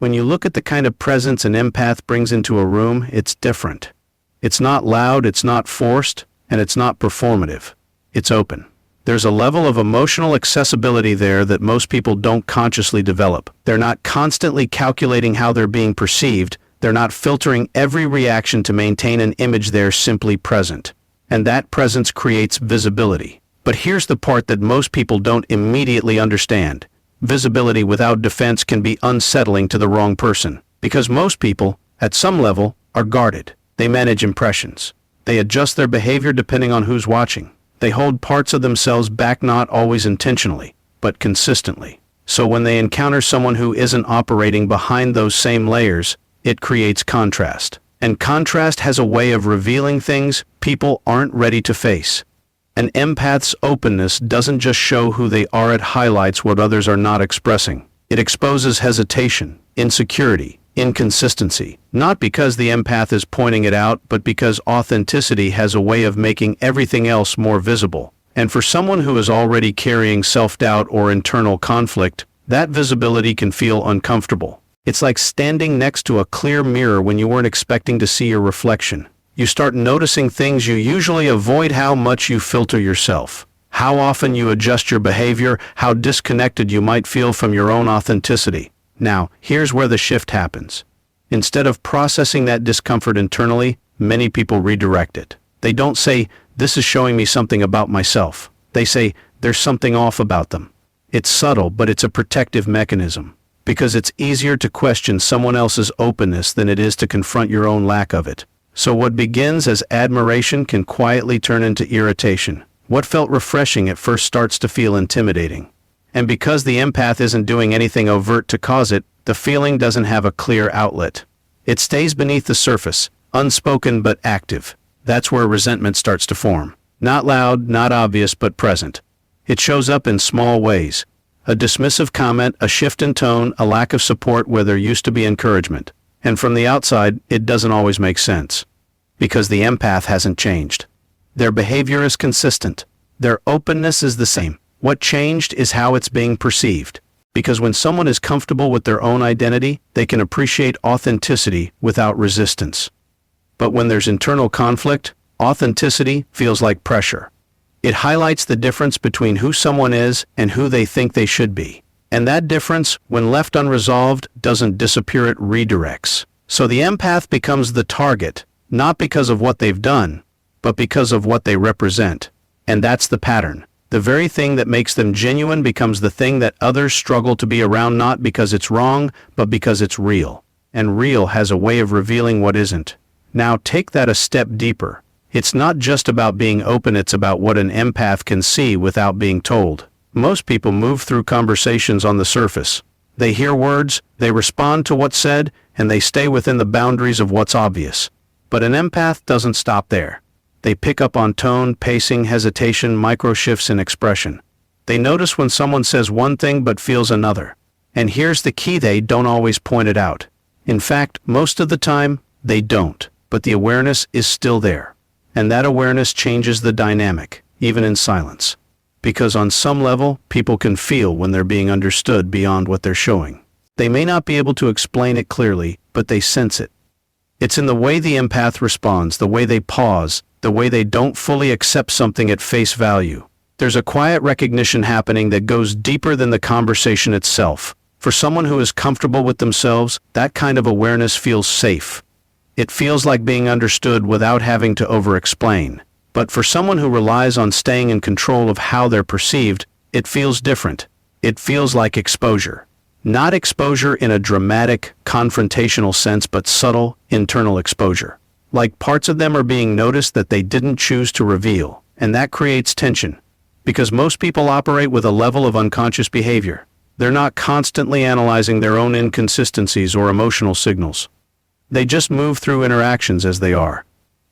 When you look at the kind of presence an empath brings into a room, it's different. It's not loud, it's not forced, and it's not performative. It's open. There's a level of emotional accessibility there that most people don't consciously develop. They're not constantly calculating how they're being perceived. They're not filtering every reaction to maintain an image. They're simply present. And that presence creates visibility. But here's the part that most people don't immediately understand. Visibility without defense can be unsettling to the wrong person. Because most people, at some level, are guarded. They manage impressions. They adjust their behavior depending on who's watching. They hold parts of themselves back, not always intentionally, but consistently. So when they encounter someone who isn't operating behind those same layers, it creates contrast. And contrast has a way of revealing things people aren't ready to face. An empath's openness doesn't just show who they are, it highlights what others are not expressing. It exposes hesitation, insecurity, inconsistency, not because the empath is pointing it out, but because authenticity has a way of making everything else more visible. And for someone who is already carrying self-doubt or internal conflict, that visibility can feel uncomfortable. It's like standing next to a clear mirror when you weren't expecting to see your reflection. You start noticing things you usually avoid: how much you filter yourself, how often you adjust your behavior, how disconnected you might feel from your own authenticity. Now, here's where the shift happens. Instead of processing that discomfort internally, many people redirect it. They don't say, "This is showing me something about myself." They say, "There's something off about them." It's subtle, but it's a protective mechanism. Because it's easier to question someone else's openness than it is to confront your own lack of it. So what begins as admiration can quietly turn into irritation. What felt refreshing at first starts to feel intimidating. And because the empath isn't doing anything overt to cause it, the feeling doesn't have a clear outlet. It stays beneath the surface, unspoken but active. That's where resentment starts to form. Not loud, not obvious, but present. It shows up in small ways. A dismissive comment, a shift in tone, a lack of support where there used to be encouragement. And from the outside, it doesn't always make sense. Because the empath hasn't changed. Their behavior is consistent. Their openness is the same. What changed is how it's being perceived. Because when someone is comfortable with their own identity, they can appreciate authenticity without resistance. But when there's internal conflict, authenticity feels like pressure. It highlights the difference between who someone is and who they think they should be. And that difference, when left unresolved, doesn't disappear, it redirects. So the empath becomes the target, not because of what they've done, but because of what they represent. And that's the pattern. The very thing that makes them genuine becomes the thing that others struggle to be around, not because it's wrong, but because it's real. And real has a way of revealing what isn't. Now take that a step deeper. It's not just about being open, it's about what an empath can see without being told. Most people move through conversations on the surface. They hear words, they respond to what's said, and they stay within the boundaries of what's obvious. But an empath doesn't stop there. They pick up on tone, pacing, hesitation, micro shifts in expression. They notice when someone says one thing but feels another. And here's the key: they don't always point it out. In fact, most of the time, they don't. But the awareness is still there. And that awareness changes the dynamic, even in silence. Because on some level, people can feel when they're being understood beyond what they're showing. They may not be able to explain it clearly, but they sense it. It's in the way the empath responds, the way they pause, the way they don't fully accept something at face value. There's a quiet recognition happening that goes deeper than the conversation itself. For someone who is comfortable with themselves, that kind of awareness feels safe. It feels like being understood without having to over-explain. But for someone who relies on staying in control of how they're perceived, it feels different. It feels like exposure. Not exposure in a dramatic, confrontational sense, but subtle, internal exposure. Like parts of them are being noticed that they didn't choose to reveal. And that creates tension. Because most people operate with a level of unconscious behavior. They're not constantly analyzing their own inconsistencies or emotional signals. They just move through interactions as they are.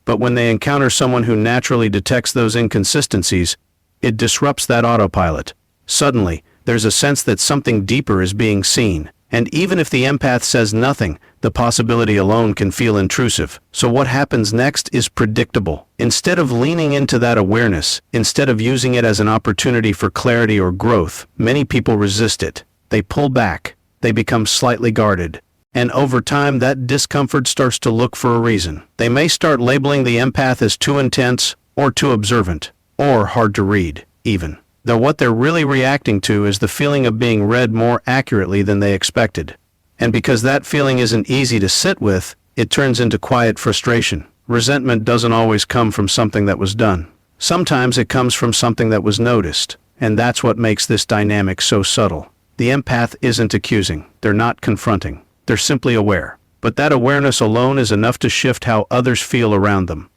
But when they encounter someone who naturally detects those inconsistencies, it disrupts that autopilot. Suddenly, there's a sense that something deeper is being seen. And even if the empath says nothing, the possibility alone can feel intrusive. So what happens next is predictable. Instead of leaning into that awareness, instead of using it as an opportunity for clarity or growth, many people resist it. They pull back. They become slightly guarded. And over time, that discomfort starts to look for a reason. They may start labeling the empath as too intense, or too observant, or hard to read, even. Though what they're really reacting to is the feeling of being read more accurately than they expected. And because that feeling isn't easy to sit with, it turns into quiet frustration. Resentment doesn't always come from something that was done. Sometimes it comes from something that was noticed, and that's what makes this dynamic so subtle. The empath isn't accusing, they're not confronting, they're simply aware. But that awareness alone is enough to shift how others feel around them.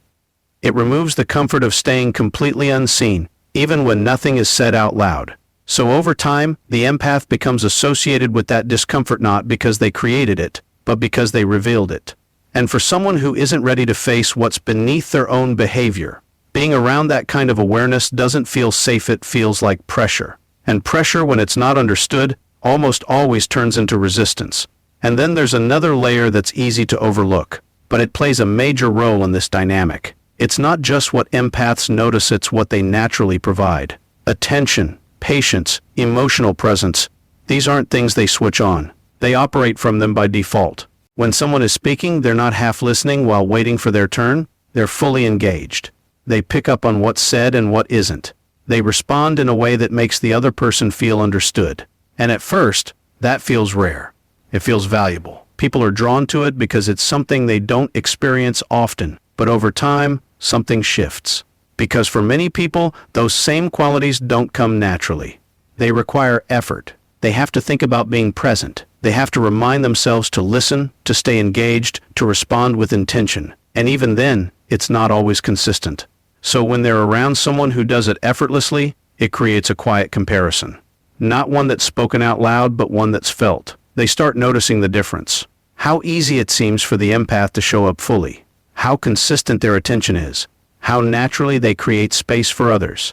It removes the comfort of staying completely unseen, even when nothing is said out loud. So over time, the empath becomes associated with that discomfort not because they created it, but because they revealed it. And for someone who isn't ready to face what's beneath their own behavior, being around that kind of awareness doesn't feel safe, it feels like pressure. And pressure, when it's not understood, almost always turns into resistance. And then there's another layer that's easy to overlook, but it plays a major role in this dynamic. It's not just what empaths notice, it's what they naturally provide. Attention, patience, emotional presence. These aren't things they switch on. They operate from them by default. When someone is speaking, they're not half listening while waiting for their turn. They're fully engaged. They pick up on what's said and what isn't. They respond in a way that makes the other person feel understood. And at first, that feels rare. It feels valuable. People are drawn to it because it's something they don't experience often. But over time, something shifts. Because for many people, those same qualities don't come naturally. They require effort. They have to think about being present. They have to remind themselves to listen, to stay engaged, to respond with intention. And even then, it's not always consistent. So when they're around someone who does it effortlessly, it creates a quiet comparison. Not one that's spoken out loud, but one that's felt. They start noticing the difference. How easy it seems for the empath to show up fully. How consistent their attention is. How naturally they create space for others.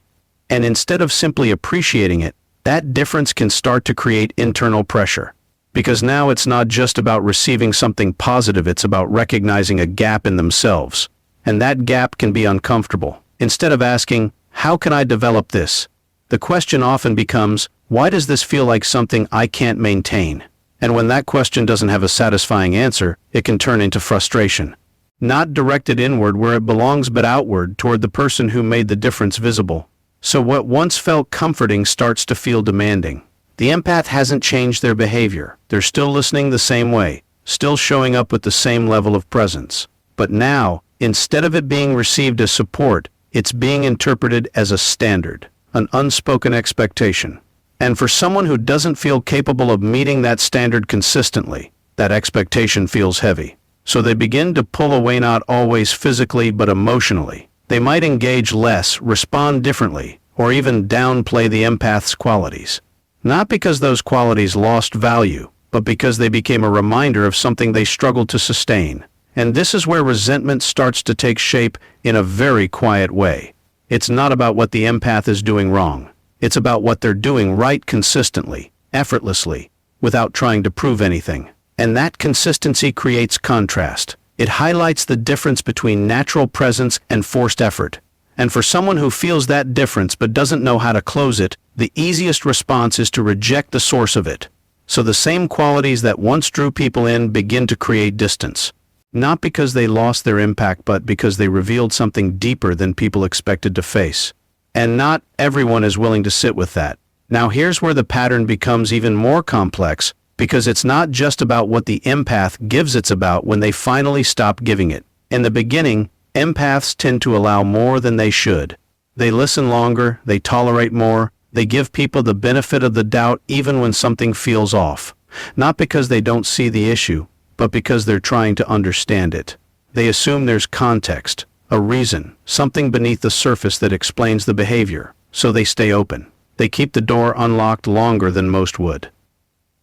And instead of simply appreciating it, that difference can start to create internal pressure. Because now it's not just about receiving something positive, it's about recognizing a gap in themselves. And that gap can be uncomfortable. Instead of asking, how can I develop this? The question often becomes, why does this feel like something I can't maintain? And when that question doesn't have a satisfying answer, it can turn into frustration. Not directed inward where it belongs, but outward toward the person who made the difference visible. So what once felt comforting starts to feel demanding. The empath hasn't changed their behavior. They're still listening the same way, still showing up with the same level of presence. But now, instead of it being received as support, it's being interpreted as a standard, an unspoken expectation. And for someone who doesn't feel capable of meeting that standard consistently, that expectation feels heavy. So they begin to pull away, not always physically but emotionally. They might engage less, respond differently, or even downplay the empath's qualities. Not because those qualities lost value, but because they became a reminder of something they struggled to sustain. And this is where resentment starts to take shape in a very quiet way. It's not about what the empath is doing wrong. It's about what they're doing right consistently, effortlessly, without trying to prove anything. And that consistency creates contrast. It highlights the difference between natural presence and forced effort. And for someone who feels that difference but doesn't know how to close it, the easiest response is to reject the source of it. So the same qualities that once drew people in begin to create distance. Not because they lost their impact, but because they revealed something deeper than people expected to face. And not everyone is willing to sit with that. Now here's where the pattern becomes even more complex, because it's not just about what the empath gives, it's about when they finally stop giving it. In the beginning, empaths tend to allow more than they should. They listen longer, they tolerate more, they give people the benefit of the doubt even when something feels off. Not because they don't see the issue, but because they're trying to understand it. They assume there's context, a reason, something beneath the surface that explains the behavior, so they stay open. They keep the door unlocked longer than most would.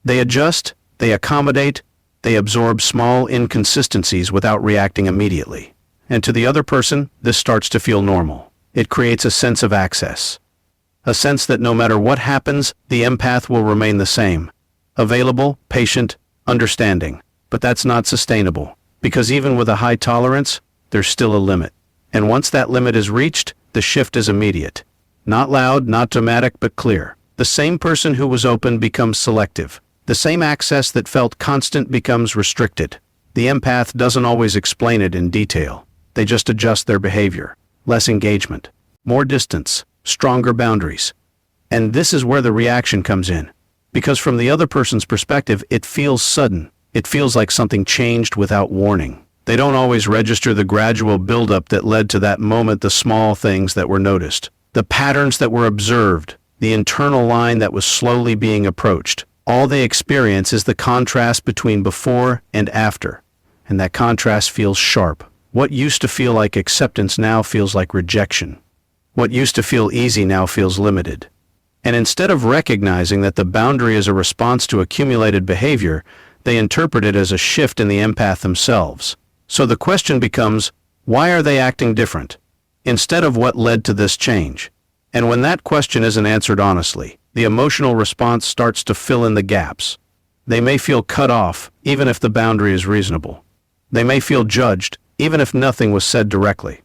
They adjust, they accommodate, they absorb small inconsistencies without reacting immediately. And to the other person, this starts to feel normal. It creates a sense of access. A sense that no matter what happens, the empath will remain the same. Available, patient, understanding. But that's not sustainable, because even with a high tolerance, there's still a limit. And once that limit is reached, the shift is immediate. Not loud, not dramatic, but clear. The same person who was open becomes selective. The same access that felt constant becomes restricted. The empath doesn't always explain it in detail. They just adjust their behavior. Less engagement, more distance, stronger boundaries. And this is where the reaction comes in. Because from the other person's perspective, it feels sudden. It feels like something changed without warning. They don't always register the gradual buildup that led to that moment, the small things that were noticed, the patterns that were observed, the internal line that was slowly being approached. All they experience is the contrast between before and after. And that contrast feels sharp. What used to feel like acceptance now feels like rejection. What used to feel easy now feels limited. And instead of recognizing that the boundary is a response to accumulated behavior, they interpret it as a shift in the empath themselves. So the question becomes, why are they acting different? Instead of what led to this change. And when that question isn't answered honestly, the emotional response starts to fill in the gaps. They may feel cut off, even if the boundary is reasonable. They may feel judged, even if nothing was said directly.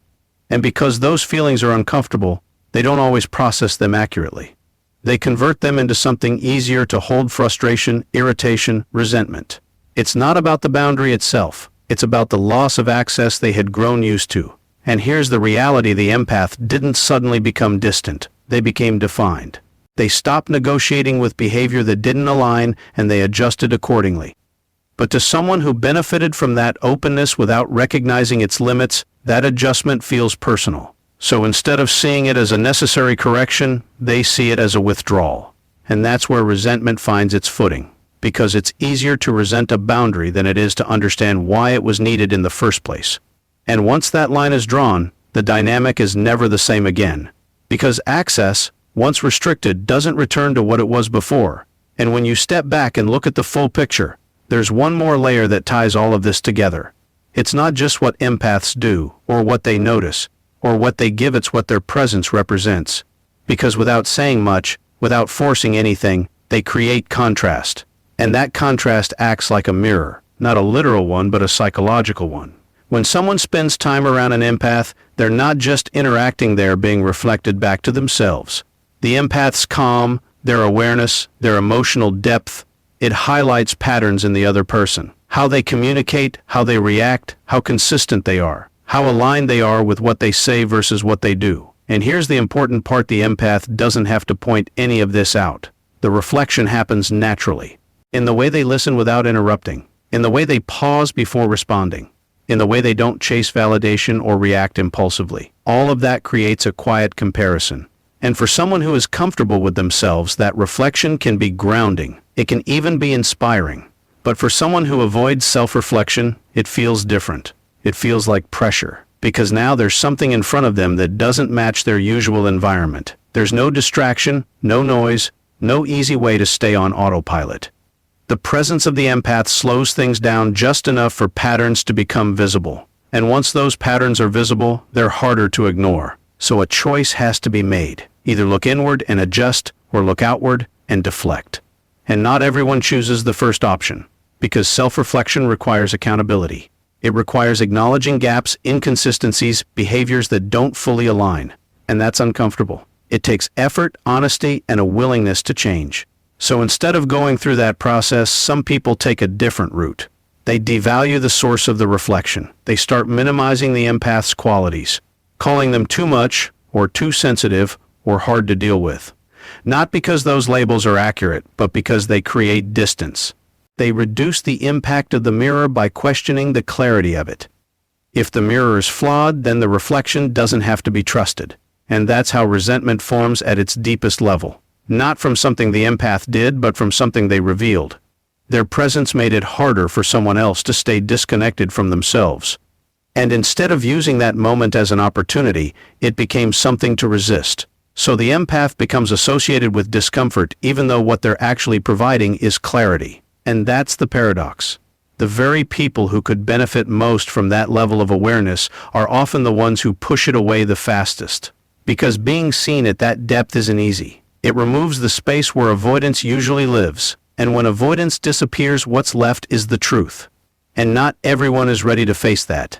And because those feelings are uncomfortable, they don't always process them accurately. They convert them into something easier to hold: frustration, irritation, resentment. It's not about the boundary itself. It's about the loss of access they had grown used to. And here's the reality: the empath didn't suddenly become distant. They became defined. They stopped negotiating with behavior that didn't align, and they adjusted accordingly. But to someone who benefited from that openness without recognizing its limits, that adjustment feels personal. So instead of seeing it as a necessary correction, they see it as a withdrawal. And that's where resentment finds its footing. Because it's easier to resent a boundary than it is to understand why it was needed in the first place. And once that line is drawn, the dynamic is never the same again. Because access, once restricted, doesn't return to what it was before. And when you step back and look at the full picture, there's one more layer that ties all of this together. It's not just what empaths do, or what they notice, or what they give, it's what their presence represents. Because without saying much, without forcing anything, they create contrast. And that contrast acts like a mirror, not a literal one, but a psychological one. When someone spends time around an empath, they're not just interacting, they're being reflected back to themselves. The empath's calm, their awareness, their emotional depth, it highlights patterns in the other person. How they communicate, how they react, how consistent they are, how aligned they are with what they say versus what they do. And here's the important part: the empath doesn't have to point any of this out. The reflection happens naturally. In the way they listen without interrupting, in the way they pause before responding, in the way they don't chase validation or react impulsively. All of that creates a quiet comparison. And for someone who is comfortable with themselves, that reflection can be grounding. It can even be inspiring. But for someone who avoids self-reflection, it feels different. It feels like pressure. Because now there's something in front of them that doesn't match their usual environment. There's no distraction, no noise, no easy way to stay on autopilot. The presence of the empath slows things down just enough for patterns to become visible. And once those patterns are visible, they're harder to ignore. So a choice has to be made. Either look inward and adjust, or look outward and deflect. And not everyone chooses the first option, because self-reflection requires accountability. It requires acknowledging gaps, inconsistencies, behaviors that don't fully align. And that's uncomfortable. It takes effort, honesty, and a willingness to change. So instead of going through that process, some people take a different route. They devalue the source of the reflection. They start minimizing the empath's qualities, calling them too much, or too sensitive, or hard to deal with. Not because those labels are accurate, but because they create distance. They reduce the impact of the mirror by questioning the clarity of it. If the mirror is flawed, then the reflection doesn't have to be trusted. And that's how resentment forms at its deepest level. Not from something the empath did, but from something they revealed. Their presence made it harder for someone else to stay disconnected from themselves. And instead of using that moment as an opportunity, it became something to resist. So the empath becomes associated with discomfort, even though what they're actually providing is clarity. And that's the paradox. The very people who could benefit most from that level of awareness are often the ones who push it away the fastest. Because being seen at that depth isn't easy. It removes the space where avoidance usually lives. And when avoidance disappears, what's left is the truth. And not everyone is ready to face that.